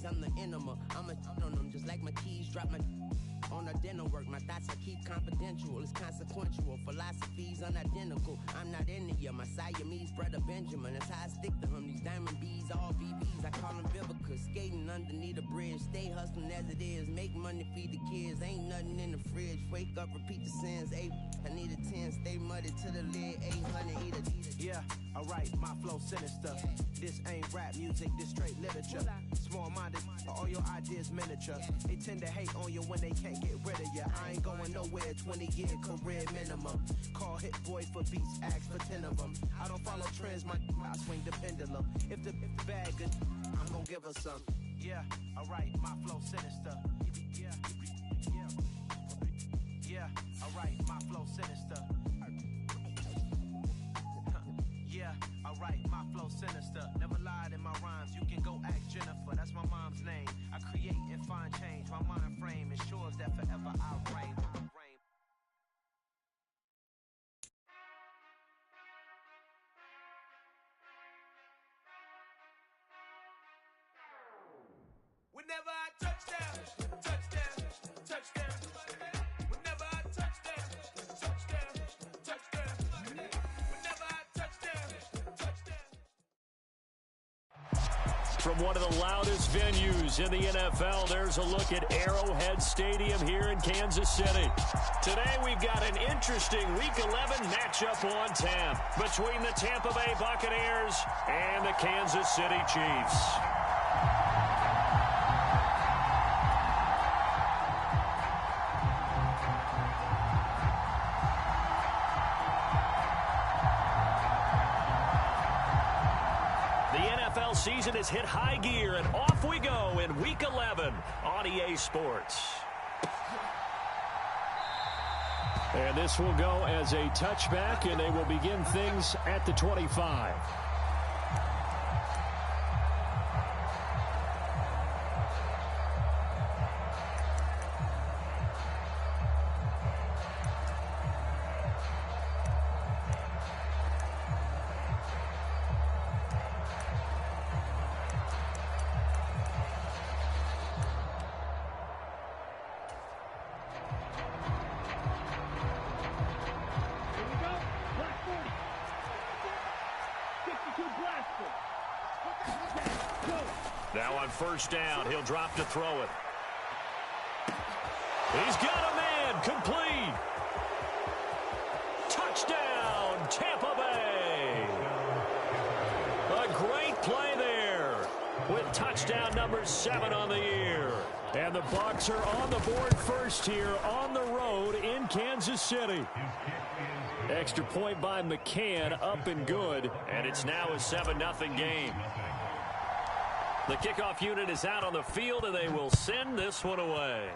I'm the enema. I'm a on them just like my keys drop my on our dinner work. My thoughts I keep confidential. It's consequential. Philosophies unidentical. I'm not in it yet. My Siamese brother Benjamin. That's how I stick to him. These diamond bees, all VBs. I call them Vivica. Skating underneath a bridge. Stay hustling as it is. Make money, feed the kids. Ain't nothing in the fridge. Wake up, repeat the sins. I need a 10. Stay muddy to the lid. 800 eat a. Yeah, alright, my flow sinister. This ain't rap music, this straight literature. Small-minded, all your ideas miniature. They tend to hate on you when they can't get rid of you. I ain't going nowhere, 20-year career minimum. Call Hit Boy for beats, ask for 10 of them. I don't follow trends, I swing the pendulum. If the bag good, I'm gonna give her some. Yeah, alright, my flow sinister. Yeah, alright, my flow sinister. Yeah, alright, my flow sinister. Never lied in my rhymes, you can go ask Jennifer. That's my mom's name. I create and find change. My mind frame ensures that forever I reign. Whenever I touchdown, touchdown, touchdown. Whenever I touchdown, touchdown, touchdown. Whenever I touchdown, touchdown. From one of the loudest venues in the NFL, there's a look at Arrowhead Stadium here in Kansas City. Today we've got an interesting Week 11 matchup on tap between the Tampa Bay Buccaneers and the Kansas City Chiefs. Season has hit high gear, and off we go in Week 11 on EA Sports. And this will go as a touchback, and they will begin things at the 25. Now on first down, he'll drop to throw it. He's got a man, complete. Touchdown, Tampa Bay. A great play there with touchdown number 7 on the year. And the Bucs are on the board first here on the road in Kansas City. Extra point by McCann, up and good. And it's now a 7-0 game. The kickoff unit is out on the field, and they will send this one away.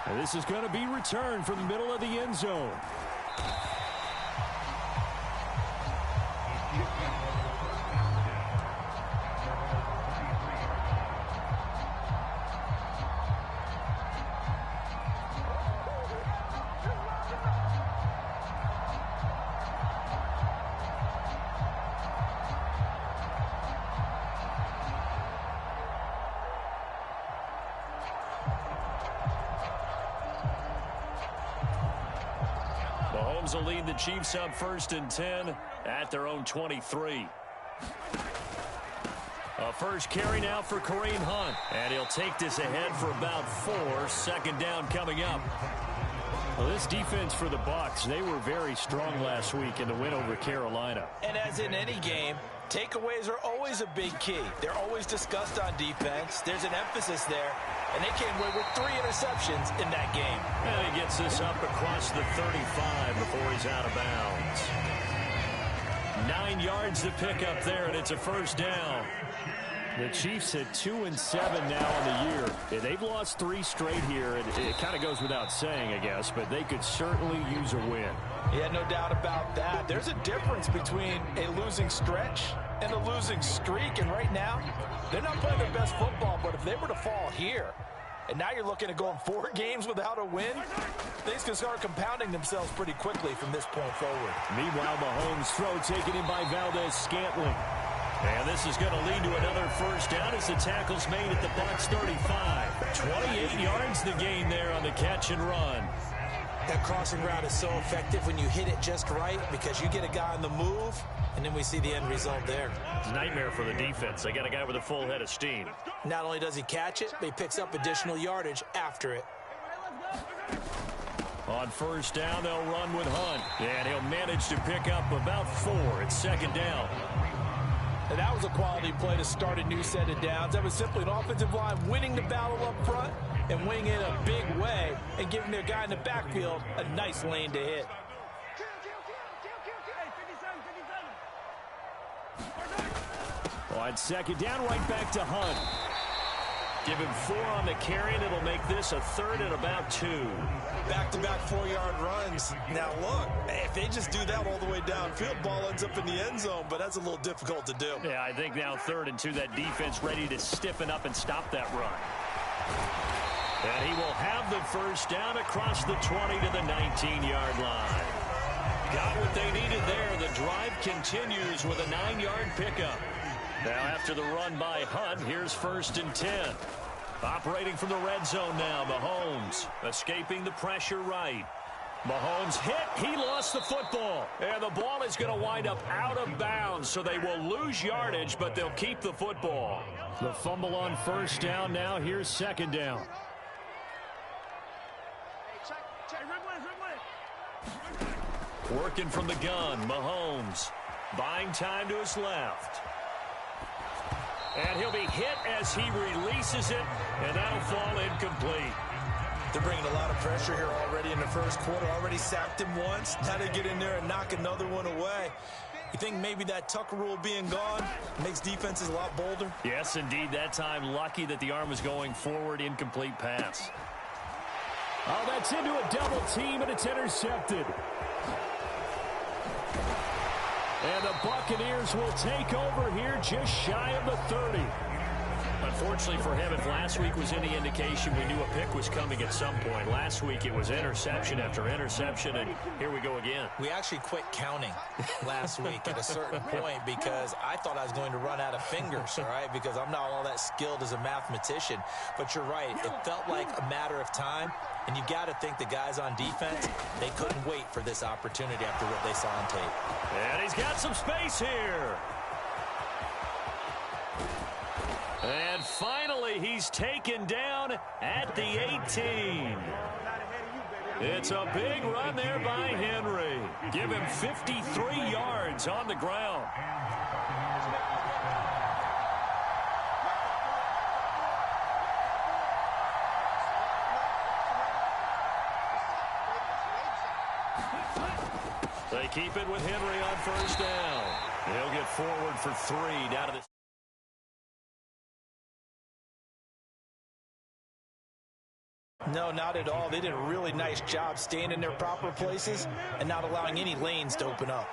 And this is going to be returned from the middle of the end zone. Mahomes will lead the Chiefs up 1st and 10 at their own 23. A first carry now for Kareem Hunt. And he'll take this ahead for about 4. 2nd down coming up. Well, this defense for the Bucs, they were very strong last week in the win over Carolina. And as in any game, takeaways are always a big key. They're always discussed on defense. There's an emphasis there. And they came away with 3 interceptions in that game. And he gets this up across the 35 before he's out of bounds. 9 yards to pick up there, and it's a first down. The Chiefs at 2-7 now on the year. Yeah, they've lost 3 straight here. It kind of goes without saying, I guess, but they could certainly use a win. Yeah, no doubt about that. There's a difference between a losing stretch and a losing streak, and right now, they're not playing their best football, but if they were to fall here, and now you're looking at going 4 games without a win, things can start compounding themselves pretty quickly from this point forward. Meanwhile, Mahomes' throw taken in by Valdez-Scantling. And this is going to lead to another first down as the tackle's made at the Bucs 35. 28 yards the gain there on the catch and run. That crossing route is so effective when you hit it just right because you get a guy on the move, and then we see the end result there. It's a nightmare for the defense. They got a guy with a full head of steam. Not only does he catch it, but he picks up additional yardage after it. On first down, they'll run with Hunt. And he'll manage to pick up about 4 at second down. And that was a quality play to start a new set of downs. That was simply an offensive line winning the battle up front and winning in a big way and giving their guy in the backfield a nice lane to hit. On second down, right back to Hunt. Give him 4 on the carry, and it'll make this a third and about 2. Back-to-back 4-yard runs. Now, look, if they just do that all the way downfield, ball ends up in the end zone, but that's a little difficult to do. Yeah, I think now 3rd and 2, that defense ready to stiffen up and stop that run. And he will have the first down across the 20 to the 19-yard line. Got what they needed there. The drive continues with a 9-yard pickup. Now after the run by Hunt, here's 1st and 10. Operating from the red zone now, Mahomes escaping the pressure right. Mahomes hit, he lost the football. And the ball is going to wind up out of bounds, so they will lose yardage, but they'll keep the football. The fumble on first down now, here's second down. Working from the gun, Mahomes buying time to his left. And he'll be hit as he releases it, and that'll fall incomplete. They're bringing a lot of pressure here already in the first quarter. Already sacked him once. Now they get in there and knock another one away. You think maybe that Tucker rule being gone makes defenses a lot bolder? Yes, indeed. That time, lucky that the arm was going forward. Incomplete pass. Oh, that's into a double team, and it's intercepted. And the Buccaneers will take over here just shy of the 30. Unfortunately for him, if last week was any indication, we knew a pick was coming at some point. Last week it was interception after interception, and here we go again. We actually quit counting last week at a certain point because I thought I was going to run out of fingers, all right, because I'm not all that skilled as a mathematician. But you're right. It felt like a matter of time, and you got to think the guys on defense, they couldn't wait for this opportunity after what they saw on tape. And he's got some space here. And finally, he's taken down at the 18. It's a big run there by Henry. Give him 53 yards on the ground. They keep it with Henry on first down. He'll get forward for 3 down to the... No, not at all. They did a really nice job staying in their proper places and not allowing any lanes to open up.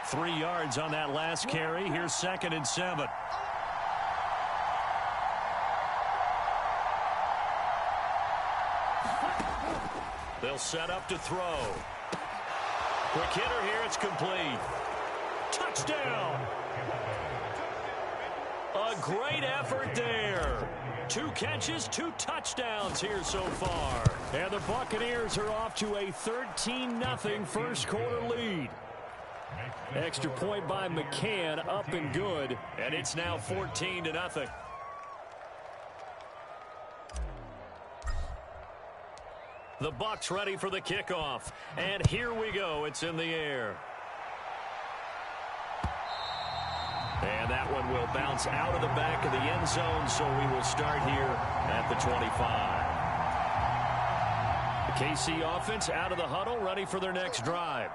3 yards on that last carry. Here's 2nd and 7. They'll set up to throw. Quick hitter here. It's complete. Touchdown. A great effort there. 2 catches, 2 touchdowns here so far. And the Buccaneers are off to a 13-0 first quarter lead. Extra point by McCann, up and good. And it's now 14-0. The Bucs ready for the kickoff. And here we go. It's in the air. And that one will bounce out of the back of the end zone, so we will start here at the 25. The KC offense out of the huddle, ready for their next drive.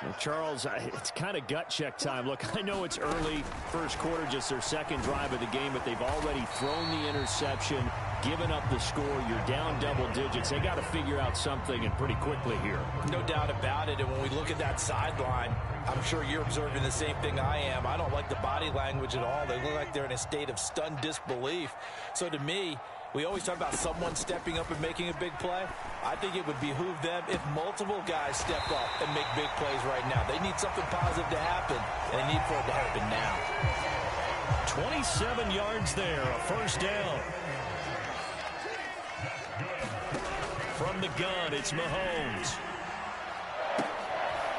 Well, Charles, it's kind of gut check time. Look, I know it's early, first quarter, just their second drive of the game, but they've already thrown the interception, given up the score. You're down double digits. They got to figure out something, and pretty quickly here. No doubt about it, and when we look at that sideline, I'm sure you're observing the same thing I am. I don't like the body language at all. They look like they're in a state of stunned disbelief. So to me, we always talk about someone stepping up and making a big play. I think it would behoove them if multiple guys step up and make big plays right now. They need something positive to happen, and they need for it to happen now. 27 yards there, a first down. From the gun, it's Mahomes.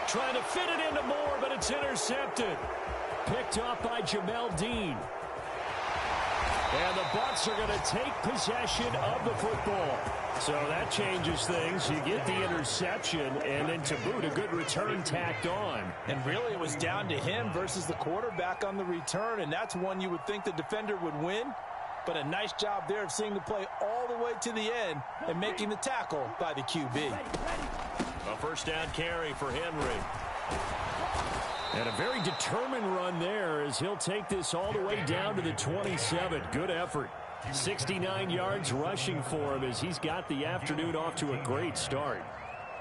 Trying to fit it into Moore, but it's intercepted. Picked off by Jamel Dean. And the Bucs are going to take possession of the football. So that changes things. You get the interception, and then to boot, a good return tacked on. And really, it was down to him versus the quarterback on the return, and that's one you would think the defender would win. But a nice job there of seeing the play all the way to the end and making the tackle by the QB. A first down carry for Henry. And a very determined run there as he'll take this all the way down to the 27. Good effort. 69 yards rushing for him as he's got the afternoon off to a great start.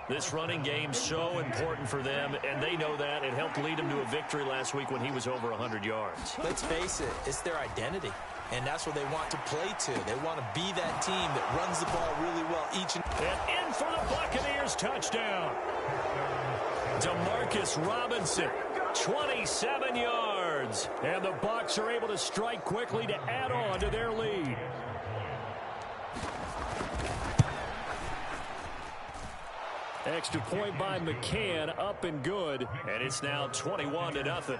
This running game so important for them, and they know that. It helped lead them to a victory last week when he was over 100 yards. Let's face it, it's their identity, and that's what they want to play to. They want to be that team that runs the ball really well each and in for the Buccaneers, touchdown. Demarcus Robinson, 27 yards. And the Bucs are able to strike quickly to add on to their lead. Extra point by McCann, up and good. And it's now 21-0.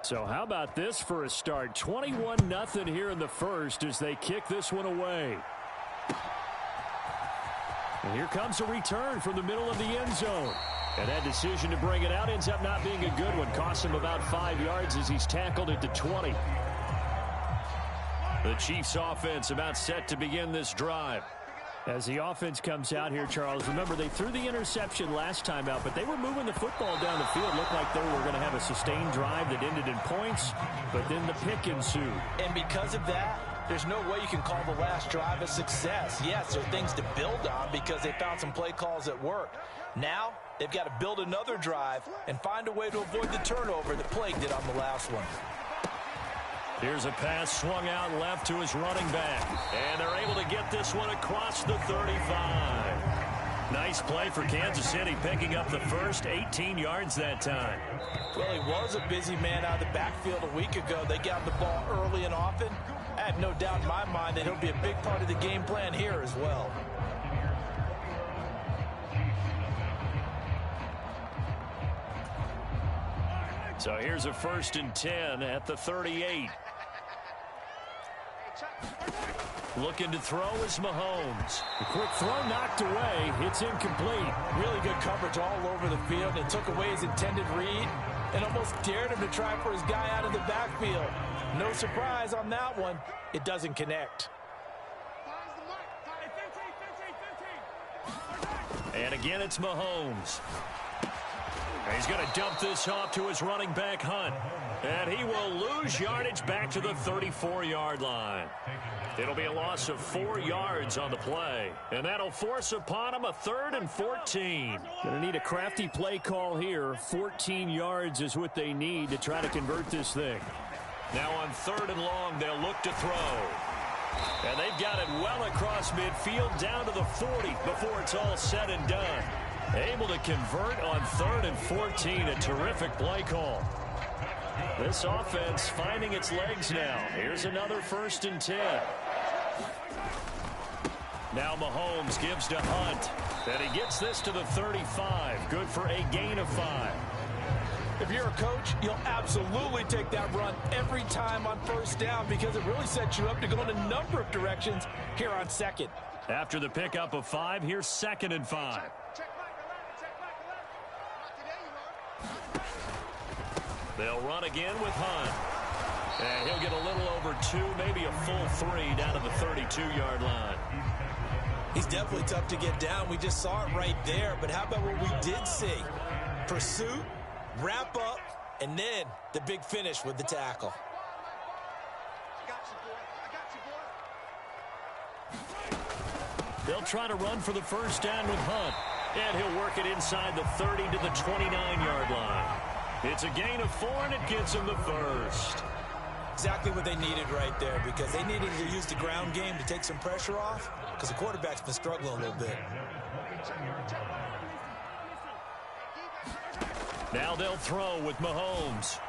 So how about this for a start? 21-0 here in the first as they kick this one away. And here comes a return from the middle of the end zone. And that decision to bring it out ends up not being a good one. Costs him about 5 yards as he's tackled at the 20. The Chiefs offense about set to begin this drive. As the offense comes out here, Charles, remember they threw the interception last time out, but they were moving the football down the field. Looked like they were going to have a sustained drive that ended in points, but then the pick ensued. And because of that, there's no way you can call the last drive a success. Yes, there are things to build on because they found some play calls that worked. Now, they've got to build another drive and find a way to avoid the turnover that plagued it on the last one. Here's a pass swung out left to his running back. And they're able to get this one across the 35. Nice play for Kansas City, picking up the first 18 yards that time. Well, he was a busy man out of the backfield a week ago. They got the ball early and often. I have no doubt in my mind that he'll be a big part of the game plan here as well. So here's a 1st and 10 at the 38. Looking to throw is Mahomes. The quick throw knocked away. It's incomplete. Really good coverage all over the field. It took away his intended read and almost dared him to try for his guy out of the backfield. No surprise on that one. It doesn't connect. And again, it's Mahomes. He's going to dump this off to his running back, Hunt. And he will lose yardage back to the 34-yard line. It'll be a loss of 4 yards on the play. And that'll force upon him a 3rd and 14. Going to need a crafty play call here. 14 yards is what they need to try to convert this thing. Now on 3rd and long, they'll look to throw. And they've got it well across midfield down to the 40 before it's all said and done. Able to convert on 3rd and 14. A terrific play call. This offense finding its legs now. Here's another 1st and 10. Now Mahomes gives to Hunt. And he gets this to the 35. Good for a gain of 5. If you're a coach, you'll absolutely take that run every time on 1st down because it really sets you up to go in a number of directions here on 2nd. After the pickup of 5, here's 2nd and 5. They'll run again with Hunt. And he'll get a little over 2, maybe a full 3 down to the 32-yard line. He's definitely tough to get down. We just saw it right there. But how about what we did see? Pursuit, wrap up, and then the big finish with the tackle. They'll try to run for the first down with Hunt. And he'll work it inside the 30 to the 29-yard line. It's a gain of 4, and it gets him the first. Exactly what they needed right there, because they needed to use the ground game to take some pressure off, because the quarterback's been struggling a little bit. Now they'll throw with Mahomes.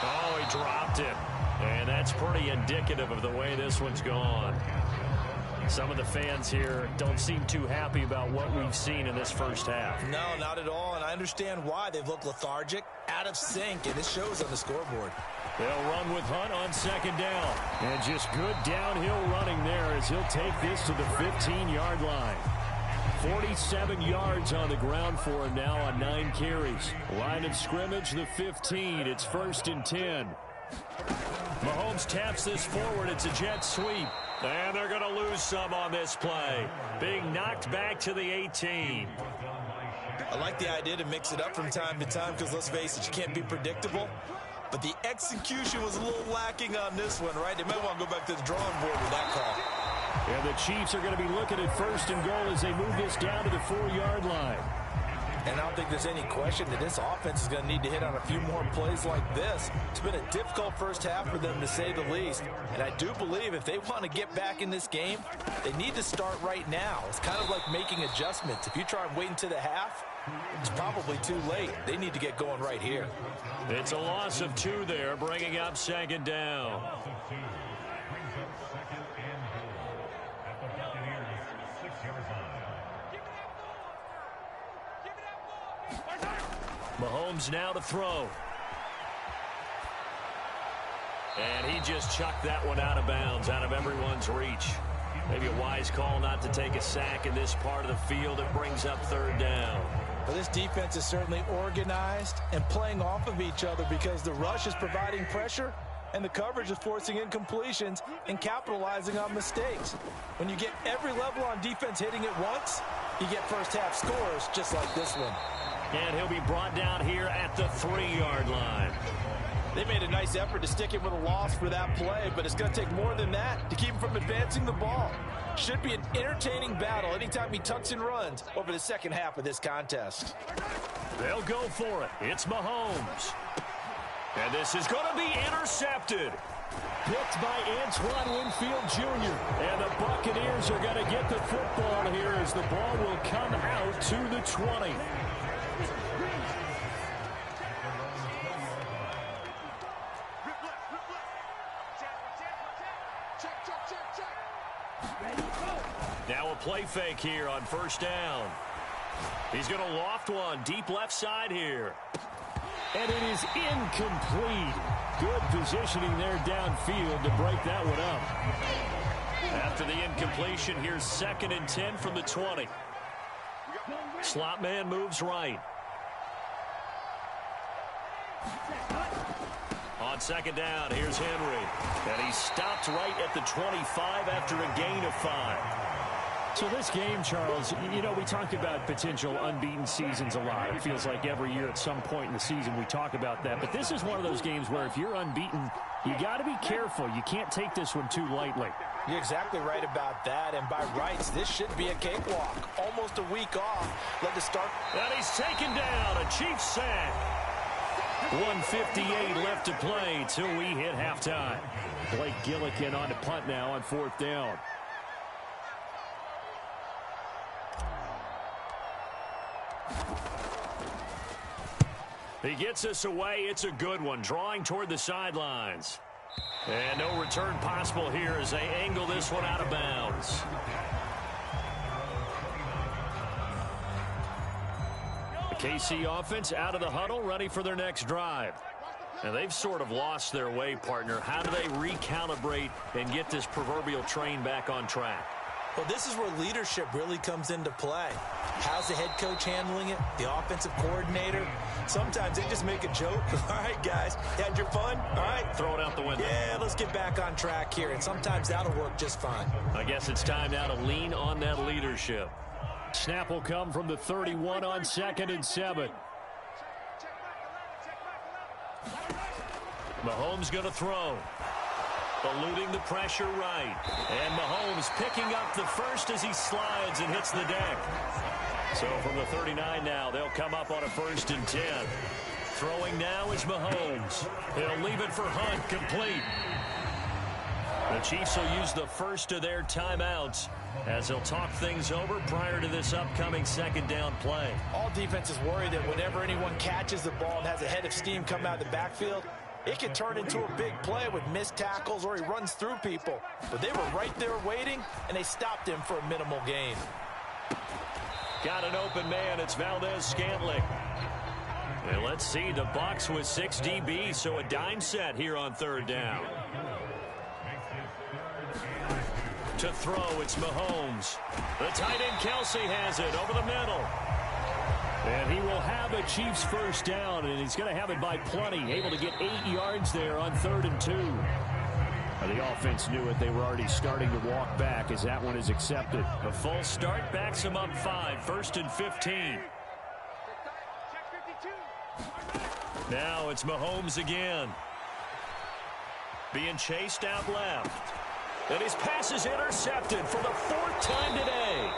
Oh, he dropped it. And that's pretty indicative of the way this one's gone. Some of the fans here don't seem too happy about what we've seen in this first half. No, not at all, and I understand why. They've looked lethargic, out of sync, and it shows on the scoreboard. They'll run with Hunt on second down. And just good downhill running there as he'll take this to the 15-yard line. 47 yards on the ground for him now on 9 carries. Line of scrimmage, the 15. It's 1st and 10. Mahomes taps this forward. It's a jet sweep. And they're going to lose some on this play. Being knocked back to the 18. I like the idea to mix it up from time to time because, let's face it, you can't be predictable. But the execution was a little lacking on this one, right? They might want to go back to the drawing board with that call. And the Chiefs are going to be looking at 1st and goal as they move this down to the 4-yard line. And I don't think there's any question that this offense is going to need to hit on a few more plays like this. It's been a difficult first half for them, to say the least. And I do believe if they want to get back in this game, they need to start right now. It's kind of like making adjustments. If you try and wait until the half, it's probably too late. They need to get going right here. It's a loss of 2 there, bringing up 2nd down. Mahomes now to throw. And he just chucked that one out of bounds, out of everyone's reach. Maybe a wise call not to take a sack in this part of the field. It brings up 3rd down. Well, this defense is certainly organized and playing off of each other because the rush is providing pressure and the coverage is forcing incompletions and capitalizing on mistakes. When you get every level on defense hitting it once, you get first half scores just like this one. And he'll be brought down here at the 3-yard line. They made a nice effort to stick him with a loss for that play, but it's going to take more than that to keep him from advancing the ball. Should be an entertaining battle anytime he tucks and runs over the second half of this contest. They'll go for it. It's Mahomes. And this is going to be intercepted. Picked by Antoine Winfield Jr. And the Buccaneers are going to get the football here as the ball will come out to the 20. Now a play fake here on 1st down. He's going to loft one deep left side here. And it is incomplete. Good positioning there downfield to break that one up. After the incompletion, here's 2nd and 10 from the 20. Slot man moves right. On 2nd down, here's Henry. And he stopped right at the 25 after a gain of 5. So this game, Charles, you know, we talked about potential unbeaten seasons a lot. It feels like every year at some point in the season we talk about that. But this is one of those games where if you're unbeaten, you got to be careful. You can't take this one too lightly. You're exactly right about that. And by rights, this should be a cakewalk. Almost a week off. Let the start. And he's taken down. A Chiefs sack. 1:58 left to play till we hit halftime. Blake Gillikin on the punt now on 4th down. He gets us away. It's a good one. Drawing toward the sidelines. And no return possible here as they angle this one out of bounds. The KC offense out of the huddle, ready for their next drive. And they've sort of lost their way, partner. How do they recalibrate and get this proverbial train back on track? Well, this is where leadership really comes into play. How's the head coach handling it? The offensive coordinator? Sometimes they just make a joke. All right, guys, you had your fun? All right. Throw it out the window. Yeah, let's get back on track here. And sometimes that'll work just fine. I guess it's time now to lean on that leadership. Snap will come from the 31 on 2nd and 7. Mahomes going to throw. eluding the pressure right. And Mahomes picking up the first as he slides and hits the deck. So from the 39 now, they'll come up on a 1st and 10. Throwing now is Mahomes. He'll leave it for Hunt, complete. The Chiefs will use the first of their timeouts as they'll talk things over prior to this upcoming 2nd down play. All defenses worry that whenever anyone catches the ball and has a head of steam come out of the backfield, it can turn into a big play with missed tackles or he runs through people. But they were right there waiting, and they stopped him for a minimal gain. Got an open man. It's Valdez-Scantling. And let's see, the Bucs with 6 DBs, so a dime set here on 3rd down. To throw, it's Mahomes. The tight end Kelsey has it over the middle. And he will have a Chiefs 1st down, and he's going to have it by plenty. Able to get 8 yards there on 3rd and 2. The offense knew it. They were already starting to walk back as that one is accepted. A full start backs him up 5, 1st and 15. Now it's Mahomes again. Being chased out left. And his pass is intercepted for the 4th time today.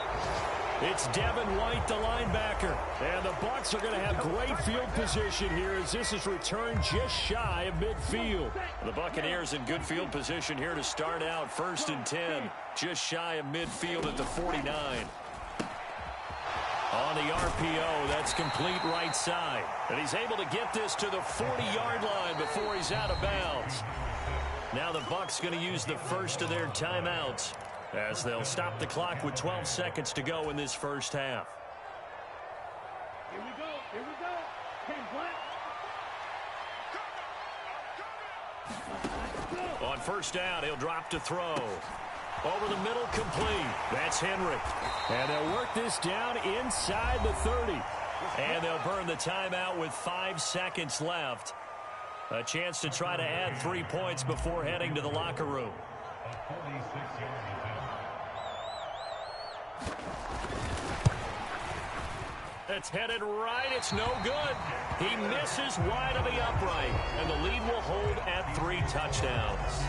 It's Devin White, the linebacker. And the Bucs are going to have great field position here as this is returned just shy of midfield. The Buccaneers in good field position here to start out 1st and 10. Just shy of midfield at the 49. On the RPO, that's complete right side. And he's able to get this to the 40-yard line before he's out of bounds. Now the Bucs going to use the first of their timeouts as they'll stop the clock with 12 seconds to go in this 1st half. Here we go. Here we go. 10 flat. On 1st down, he'll drop to throw. Over the middle, complete. That's Henry. And they'll work this down inside the 30. And they'll burn the timeout with 5 seconds left. A chance to try to add 3 points before heading to the locker room. It's headed right. It's no good. He misses wide of the upright. And the lead will hold at 3 touchdowns.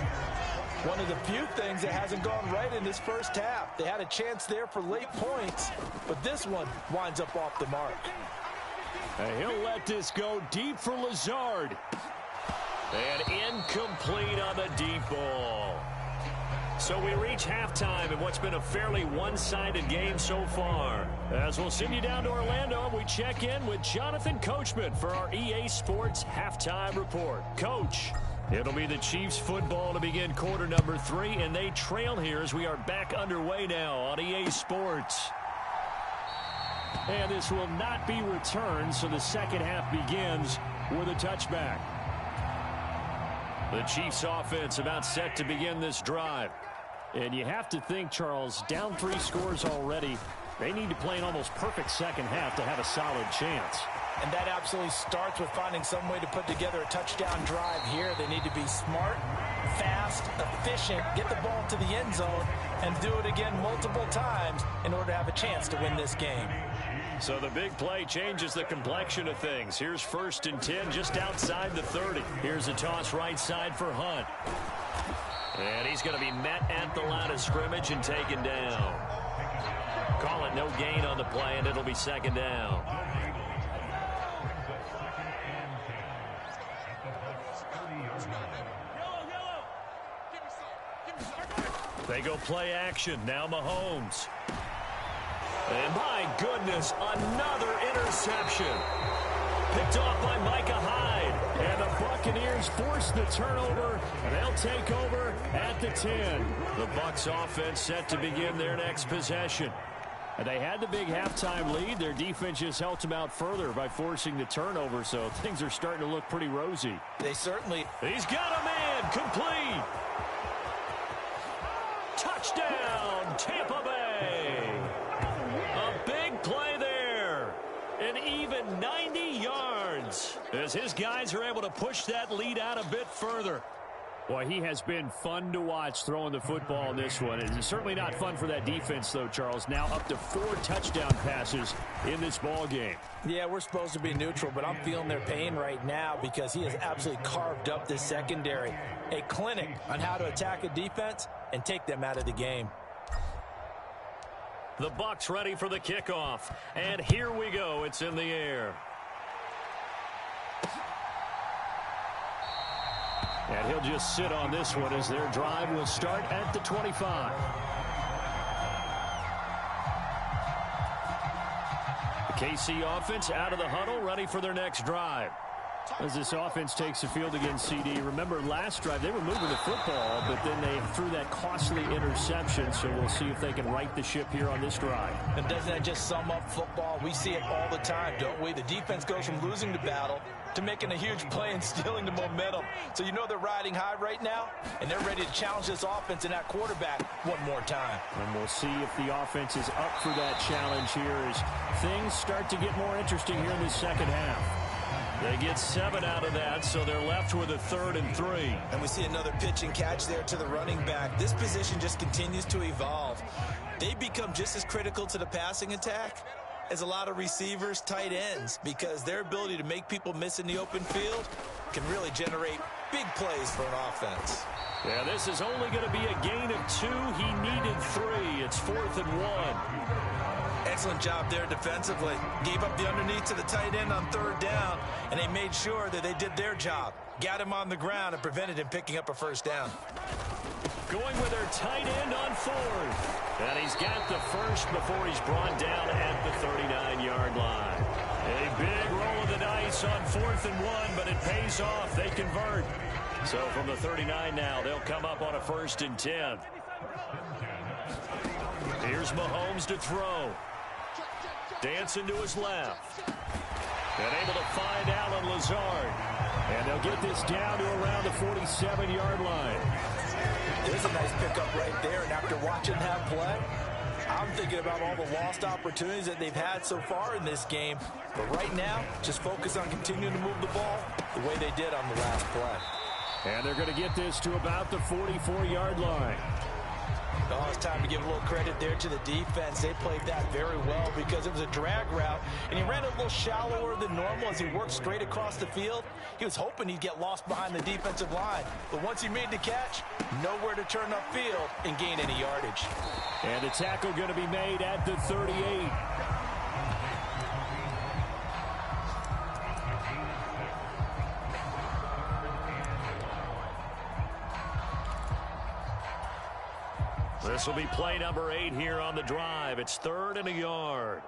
One of the few things that hasn't gone right in this 1st half. They had a chance there for late points, but this one winds up off the mark. And he'll let this go deep for Lazard. And incomplete on the deep ball. So we reach halftime in what's been a fairly one-sided game so far. As we'll send you down to Orlando, we check in with Jonathan Coachman for our EA Sports Halftime Report. Coach, it'll be the Chiefs football to begin quarter number 3, and they trail here as we are back underway now on EA Sports. And this will not be returned, so the 2nd half begins with a touchback. The Chiefs offense about set to begin this drive. And you have to think, Charles, down 3 scores already. They need to play an almost perfect 2nd half to have a solid chance. And that absolutely starts with finding some way to put together a touchdown drive here. They need to be smart, fast, efficient, get the ball to the end zone, and do it again multiple times in order to have a chance to win this game. So the big play changes the complexion of things. Here's 1st and 10 just outside the 30. Here's a toss right side for Hunt. And he's going to be met at the line of scrimmage and taken down. Call it no gain on the play, and it'll be 2nd down. They go play action. Now Mahomes. And my goodness, another interception. Picked off by Micah Hyde. And the Buccaneers force the turnover, and they'll take over at the 10. The Bucs offense set to begin their next possession. And they had the big halftime lead. Their defense just helped them out further by forcing the turnover, so things are starting to look pretty rosy. They certainly... He's got a man, complete. Touchdown, Tampa Bay. A big play there. An even 90 yards as his guys are able to push that lead out a bit further. Well, he has been fun to watch throwing the football in this one. It's certainly not fun for that defense, though, Charles. Now up to 4 touchdown passes in this ball game. Yeah, we're supposed to be neutral, but I'm feeling their pain right now because he has absolutely carved up this secondary. A clinic on how to attack a defense and take them out of the game. The Bucs ready for the kickoff. And here we go. It's in the air. And he'll just sit on this one as their drive will start at the 25. The KC offense out of the huddle, ready for their next drive. As this offense takes the field against CD, remember last drive they were moving the football, but then they threw that costly interception, so we'll see if they can right the ship here on this drive. And doesn't that just sum up football? We see it all the time, don't we? The defense goes from losing the battle to making a huge play and stealing the momentum. So you know they're riding high right now, and they're ready to challenge this offense and that quarterback one more time. And we'll see if the offense is up for that challenge here as things start to get more interesting here in the second half. They get 7 out of that, so they're left with a 3rd and 3. And we see another pitch and catch there to the running back. This position just continues to evolve. They become just as critical to the passing attack as a lot of receivers, tight ends, because their ability to make people miss in the open field can really generate big plays for an offense. Yeah, this is only going to be a gain of 2. He needed 3. It's 4th and 1. Excellent job there defensively. Gave up the underneath to the tight end on 3rd down, and they made sure that they did their job. Got him on the ground and prevented him picking up a 1st down. Going with their tight end on 4th. And he's got the first before he's brought down at the 39-yard line. A big roll of the dice on 4th and 1, but it pays off. They convert. So from the 39 now, they'll come up on a 1st and 10. Here's Mahomes to throw. Dancing to his left. And able to find Allen Lazard. And they'll get this down to around the 47-yard line. There's a nice pickup right there, and after watching that play, I'm thinking about all the lost opportunities that they've had so far in this game. But right now, just focus on continuing to move the ball the way they did on the last play. And they're going to get this to about the 44-yard line. Oh, it's time to give a little credit there to the defense. They played that very well because it was a drag route, and he ran a little shallower than normal as he worked straight across the field. He was hoping he'd get lost behind the defensive line, but once he made the catch, nowhere to turn upfield and gain any yardage. And the tackle going to be made at the 38. This will be play number 8 here on the drive. It's 3rd and a yard.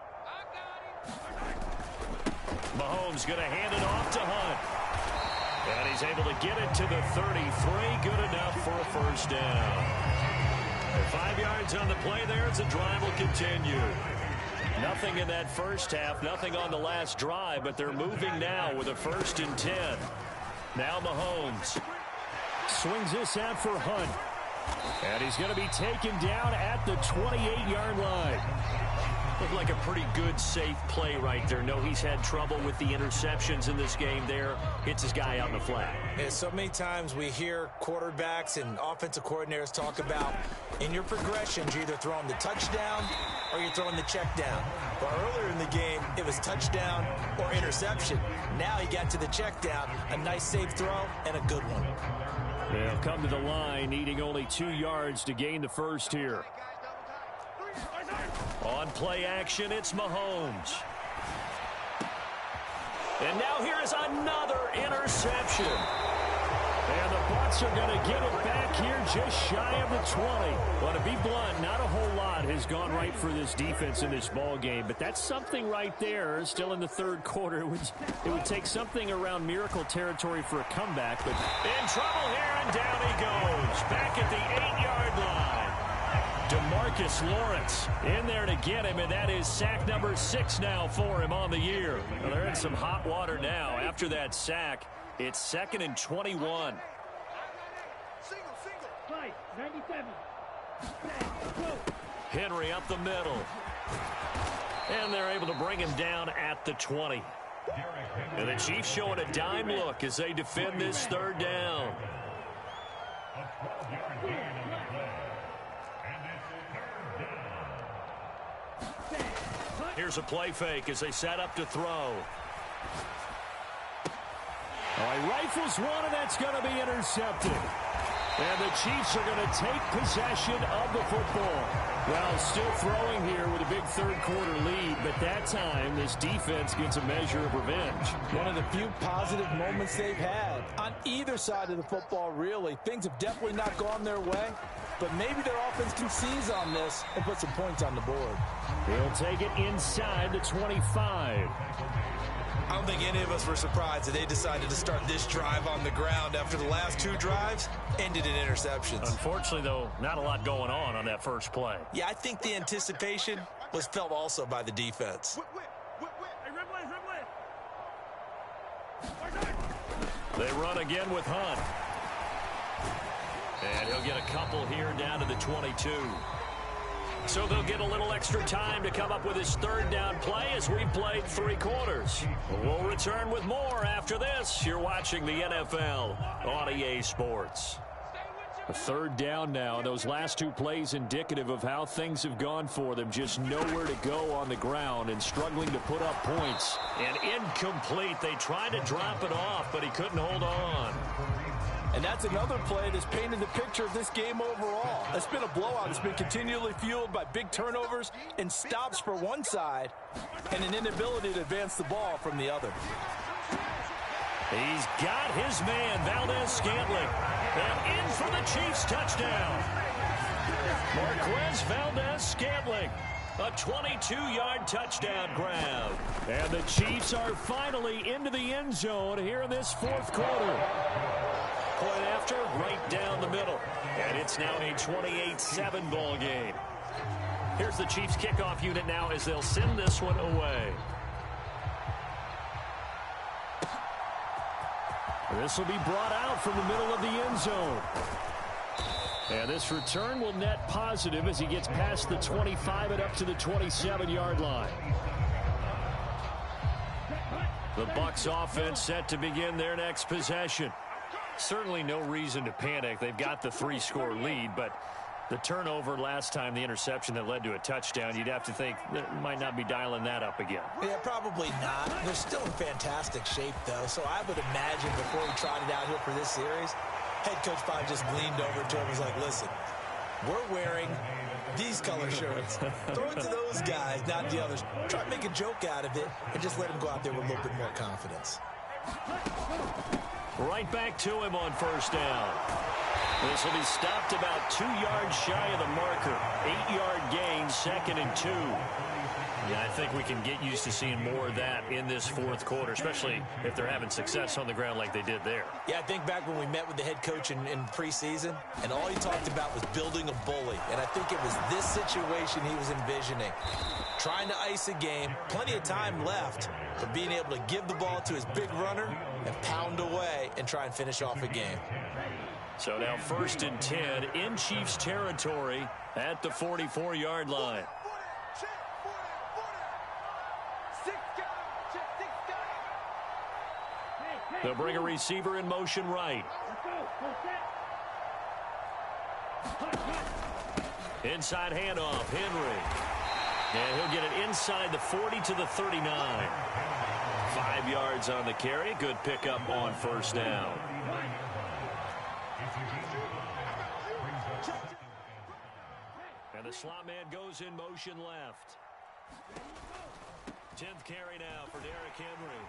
Mahomes going to hand it off to Hunt. And he's able to get it to the 33. Good enough for a 1st down. And 5 yards on the play there as the drive will continue. Nothing in that first half, nothing on the last drive, but they're moving now with a 1st and 10. Now Mahomes swings this out for Hunt. And he's going to be taken down at the 28-yard line. Looked like a pretty good, safe play right there. No, he's had trouble with the interceptions in this game there. Hits his guy out in the flat. Yeah, so many times we hear quarterbacks and offensive coordinators talk about in your progressions, you're either throwing the touchdown or you're throwing the check down. But earlier in the game, it was touchdown or interception. Now he got to the check down, a nice safe throw and a good one. They'll come to the line, needing only 2 yards to gain the first here. On play action, it's Mahomes. And now here is another interception. And the Bucs are going to get it back here just shy of the 20. Well, to be blunt, not a whole lot has gone right for this defense in this ball game, but that's something right there. Still in the 3rd quarter. It would take something around miracle territory for a comeback, but in trouble here, and down he goes. Back at the 8-yard line. DeMarcus Lawrence in there to get him, and that is sack number 6 now for him on the year. Well, they're in some hot water now. After that sack, it's 2nd and 21. Fight, 97. Henry up the middle. And they're able to bring him down at the 20. And the Chiefs showing a dime look as they defend this 3rd down. Here's a play fake as they set up to throw. Oh, he rifles one, and that's going to be intercepted. And the Chiefs are going to take possession of the football. Well, still throwing here with a big third-quarter lead, but that time this defense gets a measure of revenge. One of the few positive moments they've had on either side of the football, really. Things have definitely not gone their way, but maybe their offense can seize on this and put some points on the board. He'll take it inside the 25. I don't think any of us were surprised that they decided to start this drive on the ground after the last two drives ended in interceptions. Unfortunately, though, not a lot going on that first play. Yeah, I think the anticipation was felt also by the defense. They run again with Hunt. And he'll get a couple here down to the 22. So they'll get a little extra time to come up with his third down play as we've played 3 quarters. We'll return with more after this. You're watching the NFL on EA Sports. A third down now. Those last 2 plays indicative of how things have gone for them. Just nowhere to go on the ground and struggling to put up points. And incomplete. They tried to drop it off, but he couldn't hold on. And that's another play that's painted the picture of this game overall. It's been a blowout. It's been continually fueled by big turnovers and stops for one side and an inability to advance the ball from the other. He's got his man, Valdez-Scantling. And in for the Chiefs touchdown. Marquez Valdez-Scantling. A 22-yard touchdown grab. And the Chiefs are finally into the end zone here in this 4th quarter. Point after, right down the middle. And it's now a 28-7 ball game. Here's the Chiefs kickoff unit now as they'll send this one away. This will be brought out from the middle of the end zone. And this return will net positive as he gets past the 25 and up to the 27-yard line. The Bucs offense set to begin their next possession. Certainly no reason to panic. They've got the 3-score lead, but the turnover last time, the interception that led to a touchdown, you'd have to think they might not be dialing that up again. Yeah, probably not. They're still in fantastic shape, though, so I would imagine before he trotted out here for this series, head coach probably just leaned over to him and was like, listen, we're wearing these color shirts. Throw it to those guys, not the others. Try to make a joke out of it and just let him go out there with a little bit more confidence. Right back to him on first down. This will be stopped about 2 yards shy of the marker. 8-yard gain, 2nd and 2. Yeah, I think we can get used to seeing more of that in this 4th quarter, especially if they're having success on the ground like they did there. Yeah, I think back when we met with the head coach in preseason, and all he talked about was building a bully. And I think it was this situation he was envisioning. Trying to ice a game, plenty of time left, but being able to give the ball to his big runner and pound away and try and finish off a game. So now 1st and 10 in Chiefs territory at the 44-yard line. They'll bring a receiver in motion right. Inside handoff, Henry. And he'll get it inside the 40 to the 39. 5 yards on the carry. Good pickup on first down. And the slot man goes in motion left. 10th carry now for Derrick Henry.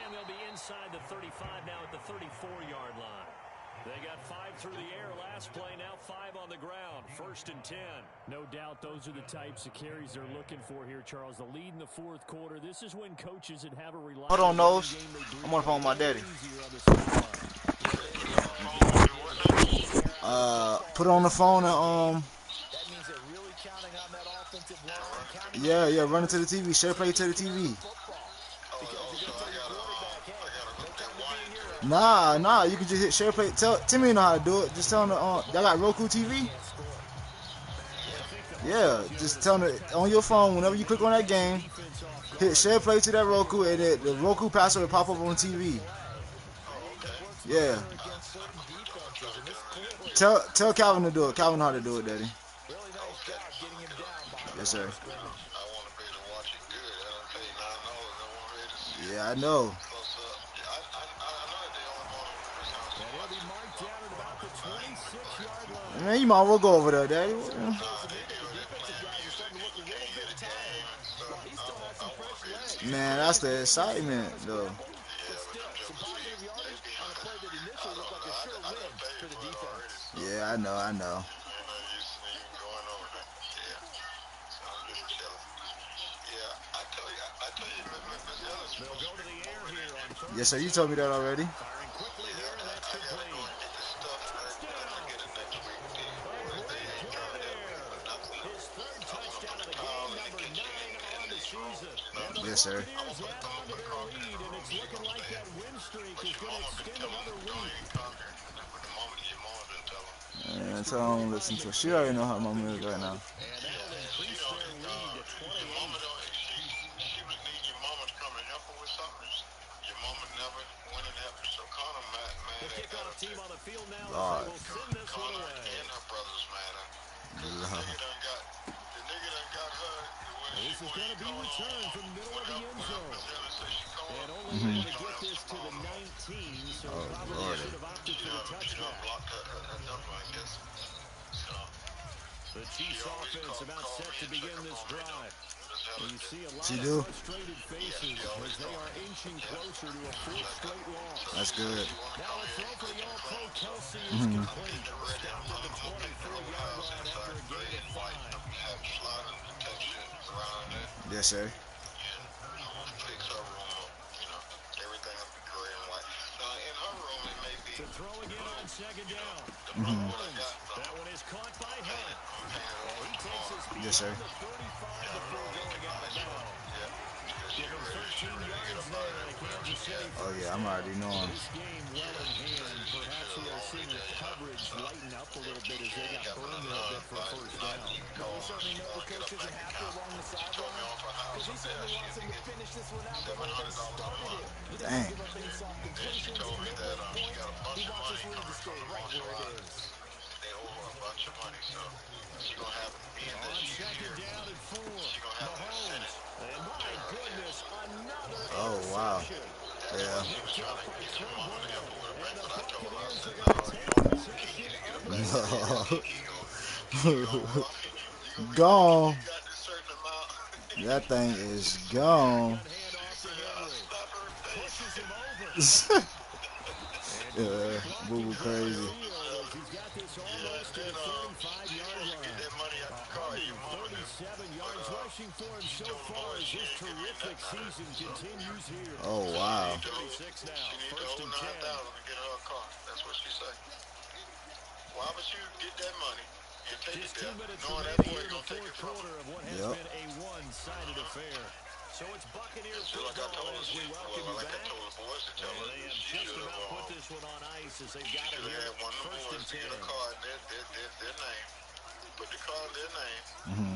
And they'll be inside the 35 now at the 34-yard line. They got 5 through the air last play, now 5 on the ground. 1st and 10. No doubt those are the types of carries they're looking for here, Charles. The lead in the 4th quarter. This is when coaches that have a reliable... Hold on, Nose. I'm on the phone with my daddy. Put it on the phone and, yeah, run it to the TV. Share play to the TV. Nah, you can just hit share play. Tell Timmy know how to do it. Just tell him y'all got Roku TV? Yeah, just tell him on your phone, whenever you click on that game, hit share play to that Roku, and the Roku password will pop up on TV. Yeah. Tell Calvin to do it. Calvin know how to do it, Daddy. Really nice job getting him down behind Yes, sir. I want to be able to watch it good. I don't pay $9. I want to be able to see Yeah, I know. close up. Yeah, I know that they only want to Chris House. And he'll be marked down at about the 26-yard line. Man, you might as well go over there, Daddy. They do it. They're playing music. You can't get a game and stuff. I want to be able to see. Man, that's the excitement, though. Yeah, but I'm just saying. I done paid for it already. Yeah, I know. You know, you see me going over there. Yeah. So I'm just chilling. Yeah, I tell you, Miss Ellis. They'll go to the air here on third. Yes, sir. You told me that already. Firing quickly here, and that's I gotta complete. go and get this stuff and I get it next week. They ain't trying to help me with nothing. His third touchdown of the game, number 9 on the season. And the Yes, sir. Buccaneers add on to their lead, and it's looking like that win streak is going to extend another week. Man, tell her I don't listen to her. She already know how mama is right now. And that'll increase their lead to 28. She was needing your mama to come and help her with something. Your mama never went and helped her. So Connor mad The at kickoff team on the field now. Lord. They will send this one Connor away. and her brothers mad at her. Lord. The nigga done got her. This is going to be returned from the middle of the end zone. And only Mm-hmm. able to get this to the 19, so probably Lord. should have opted for the touchdown. The Chiefs offense about set to begin this drive. And you see a lot She of do. frustrated faces as they are inching closer to a fourth straight loss. That's good. Now a throw for the All-Pro Kelsey is complete. Stopped at the 24-yard line after a gain of 5. Yes, sir. To throw again on second down. That one is caught by Hunt. And he takes his speed Yes, sir. to the 35 before going out of bounds. Give him 13 yards there in Kansas City. Oh, yeah, I'm already knowing. This game well in hand. Perhaps we are seeing the coverage lighten up a little bit as they got burned a bit for first down. We certainly know the coach isn't happy along the sideline because he certainly wants him to finish this one out the way they started it. He doesn't Dang. give up any soft completions, no break points. He wants his lead to stay right where it is. They owe her a bunch of money, so she's gonna have being that On she's second here. down and 4. She's gonna have to send Mahomes. it. And my goodness, another Oh, wow. interception. Yeah. She was trying to get your mama to help her with rent, but I told her, I said, Buccaneers no, are you going to don't take need to possession get of a the Gone. You got this certain amount. That thing is gone. hand off to Henry. Slap her face. Pushes him over. Yeah, boo-boo crazy. He's got this almost to the 35-yard line. Get that money out the car. You mama them. 37 yards rushing for him so far as this terrific season continues here. Oh, wow. 36 now, She need to first owe and 10. 9,000 to get her a car. That's what she said. Why would you get that money and take Just it 2 there, minutes knowing that remaining boy in the gonna take fourth it from quarter her? of what has Yep. been a one-sided affair. So it's Buccaneers Just like I football told her, as we welcome you like I back. told the boys to tell And her, they have she just should about put have this one on ice as they've got it here. had one of the First boys and to get 10. a car in their name. Put the car in their name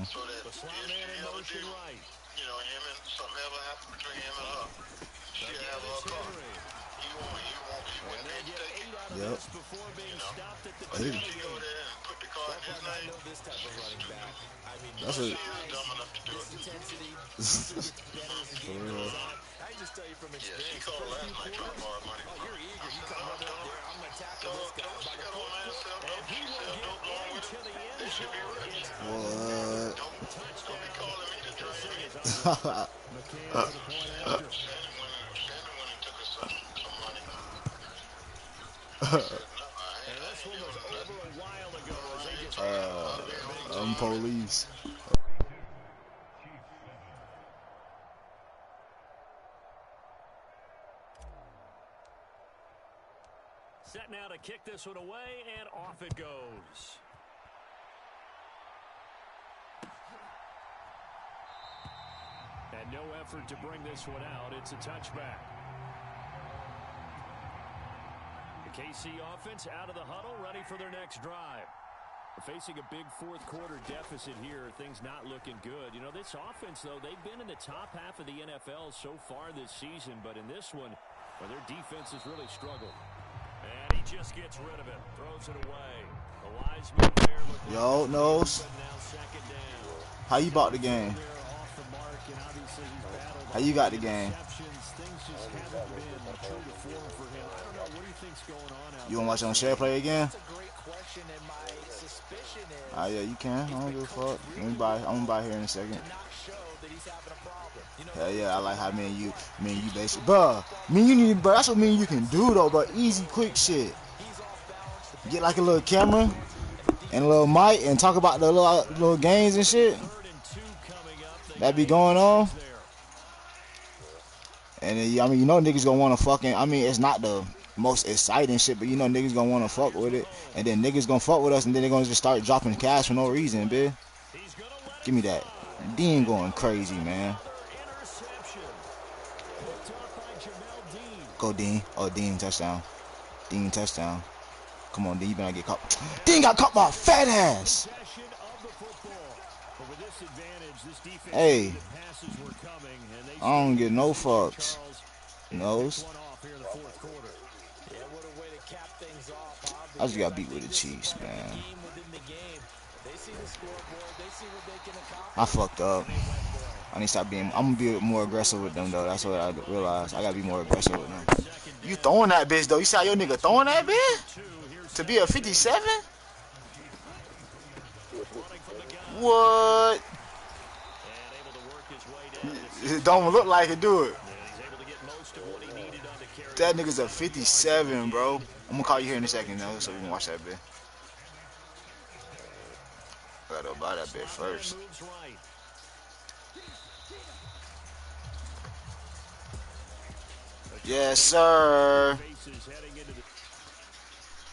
so that The slot if man she in ever motion do, right. you know, him and something ever happened between him and her, she'll have her It's car. Henry. He And wouldn't they be get taken. 8 out of Yep. this before being stopped at the Hey. 20. She go there and put the car in his I name. know this type of running back. I mean, That's She a... is dumb enough to do this it. intensity gets better as the game real. goes on. I can just tell you from Yeah, she experience. called last night trying to borrow money. Oh, you're eager. You come right up there. I'm going to tackle Tell this her, guy. tell her she got on man sell dope. He She will sell get dope along with into it. the end They should be zone. rich. What? Don't be calling me to drain me. McCann to the point after. Shannon went and took us some money. And this one was over a while ago as they just I'm police. set now to kick this one away, and off it goes. And no effort to bring this one out. It's a touchback. The KC offense out of the huddle, ready for their next drive. They're facing a big fourth quarter deficit here. Things not looking good. You know, this offense, though, they've been in the top half of the NFL so far this season. But in this one, well, their defense has really struggled. And he just gets rid of it, throws it away. The wise move there. Yo, Nose. How you bought the game? How you got the game? You want to watch on Share Play again? Ah, yeah, you can. I don't give a fuck. I'm gonna buy here in a second. Hell yeah, I like how me and you basically, bruh. That's what me and you can do though, but easy, quick shit. Get like a little camera and a little mic and talk about the little games and shit that be going on. And then, I mean, you know niggas gonna wanna fucking, I mean, it's not the most exciting shit, but you know niggas gonna wanna fuck with it. And then niggas gonna fuck with us, and then they're gonna just start dropping cash for no reason, bitch. Give me that. Dean going crazy, man. Go Dean. Oh, Dean touchdown. Dean touchdown. Come on, Dean, you better not get caught. Dean got caught by a fat ass. Hey, I don't get no fucks. Nose. I just got beat with the Chiefs, man. I fucked up. I need to stop being. I'm gonna be more aggressive with them though. That's what I realized. I gotta be more aggressive with them. You throwing that bitch though? You see how your nigga throwing that bitch? To be a 57? What? It don't look like it, do it? That nigga's a 57, bro. I'm gonna call you here in a second though, so we can watch that bitch. I gotta buy that bitch first. Yes, sir.